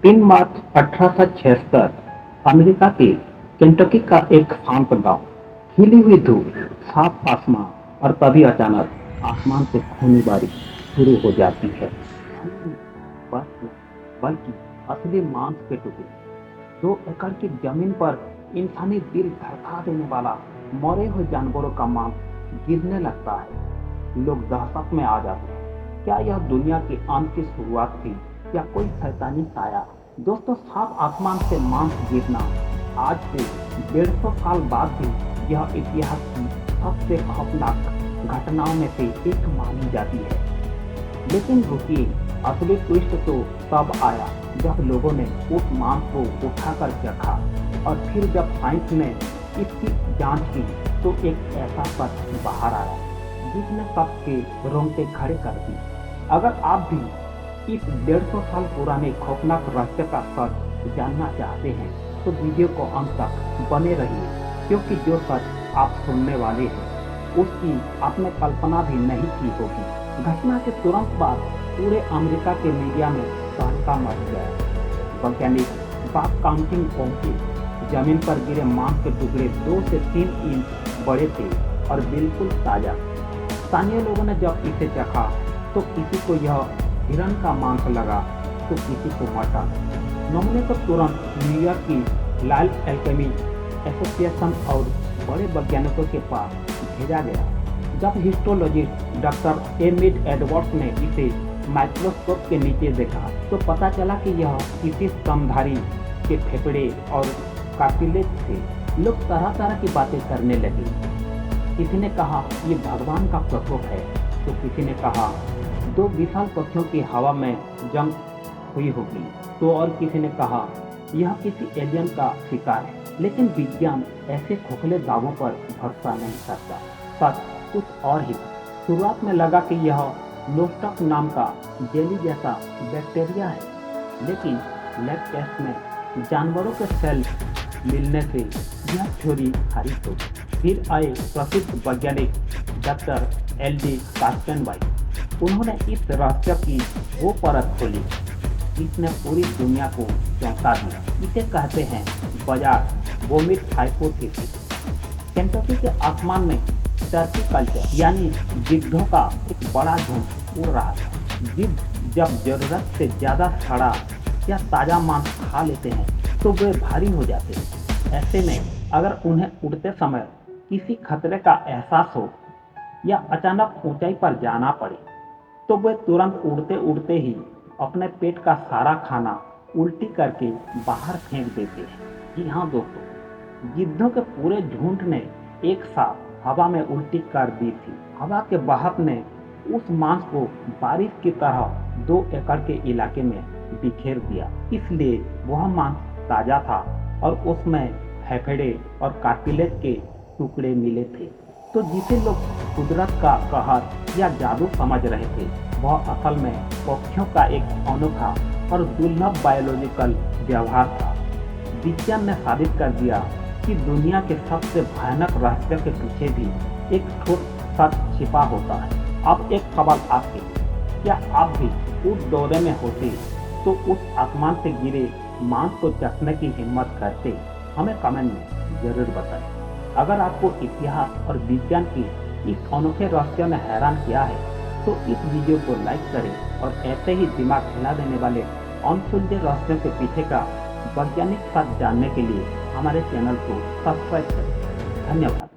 3 मार्च 1876 America के Kentucky का एक शांत गांव, खिली हुई धूप, साफ आसमान और तभी अचानक आसमान से खूनी बारिश शुरू हो जाती है। बर्फ नहीं, बल्कि असली मांस के टुकड़े। 2 एकड़ की जमीन पर इंसानी दिल धड़का देने वाला मरे हुए जानवरों का मांस गिरने लगता है। लोग दहशत में आ जाते हैं। क्या यह दुनिया के अंत की शुरुआत थी या कोई शैतानी साया? दोस्तों, साफ आसमान से मांस गिरना आज से 150 साल बाद भी यह इतिहास की सबसे खौफनाक घटनाओं में से एक मानी जाती है। लेकिन रुकिए, असली ट्विस्ट तो तब आया जब लोगों ने उस मांस को उठाकर चखा और फिर जब साइंस ने इसकी जांच की तो एक ऐसा सच बाहर आया जिसने सबके रोंगटे खड़े कर दिए। अगर आप भी इस 150 साल पुराने खौफनाक रहस्य का सच जानना चाहते हैं तो वीडियो को अंत तक बने रहिए, क्योंकि जो सच आप सुनने वाले हैं उसकी आपने कल्पना भी नहीं की होगी। घटना के तुरंत बाद पूरे अमेरिका के मीडिया में तहलका मच गया। वैज्ञानिक बाग काउंटिंग पहुंचे। जमीन पर गिरे मांस के टुकड़े 2 से 3 इंच बड़े थे और बिल्कुल ताजा। स्थानीय लोगों ने जब इसे चखा तो किसी को यह हिरण का मांस लगा तो किसी को मटन। नमूने को तुरंत न्यूयॉर्क की लाल एल्केमी एसोसिएशन और बड़े वैज्ञानिकों के पास भेजा गया। जब हिस्टोलॉजिस्ट डॉक्टर एमिड एडवर्ड्स ने इसे माइक्रोस्कोप के नीचे देखा तो पता चला कि यह किसी स्तनधारी के फेफड़े और कार्टिलेज थे। लोग तरह तरह की बातें करने लगे। किसी ने कहा ये भगवान का प्रकोप है, तो किसी ने कहा 2 विशाल पक्षियों की हवा में जंग हुई होगी, तो और किसी ने कहा यह किसी एलियन का शिकार है। लेकिन विज्ञान ऐसे खोखले दावों पर भरोसा नहीं करता। सच कुछ और ही था। शुरुआत में लगा कि यह लोस्टक नाम का जेली जैसा बैक्टीरिया है, लेकिन लैब टेस्ट में जानवरों के सेल मिलने से यह थ्योरी खारिज हो गई। फिर आए प्रसिद्ध वैज्ञानिक डॉक्टर एल.डी. कास्टनवाइट। उन्होंने इस रहस्य की वो परत खोली जिसने पूरी दुनिया को चौंका दिया। इसे कहते हैं बाजार वोमिट हाइपोथेसिस। केंटकी के आसमान में टर्की कल्चर यानी गिद्धों का एक बड़ा झुंड उड़ रहा था। गिद्ध जब जरूरत से ज्यादा सड़ा या ताजा मांस खा लेते हैं तो वे भारी हो जाते हैं। ऐसे में अगर उन्हें उड़ते समय किसी खतरे का एहसास हो या अचानक ऊंचाई पर जाना पड़े तो वे तुरंत उड़ते उड़ते ही अपने पेट का सारा खाना उल्टी करके बाहर फेंक देते हैं। जी हाँ दोस्तों, गिद्धों के पूरे झुंड ने एक साथ हवा में उल्टी कर दी थी। हवा के बहाव ने उस मांस को बारिश की तरह 2 एकड़ के इलाके में बिखेर दिया। इसलिए वह मांस ताजा था और उसमें फेफड़े और कार्टिलेज के टुकड़े मिले थे। तो जिसे लोग कुदरत का कहर या जादू समझ रहे थे, वह असल में पक्षियों का एक अनोखा और दुर्लभ बायोलॉजिकल व्यवहार था। विज्ञान ने साबित कर दिया कि दुनिया के सबसे भयानक रहस्य के पीछे भी एक ठोस सच छिपा होता है। अब एक सवाल आपके, क्या आप भी उस दौरे में होते तो उस आसमान से गिरे मांस को चखने की हिम्मत करते? हमें कमेंट में जरूर बताएं। अगर आपको इतिहास और विज्ञान की इस अनोखे रहस्य ने हैरान किया है तो इस वीडियो को लाइक करें और ऐसे ही दिमाग हिला देने वाले अनसुलझे रहस्यों के पीछे का वैज्ञानिक सच जानने के लिए हमारे चैनल को सब्सक्राइब करें। धन्यवाद।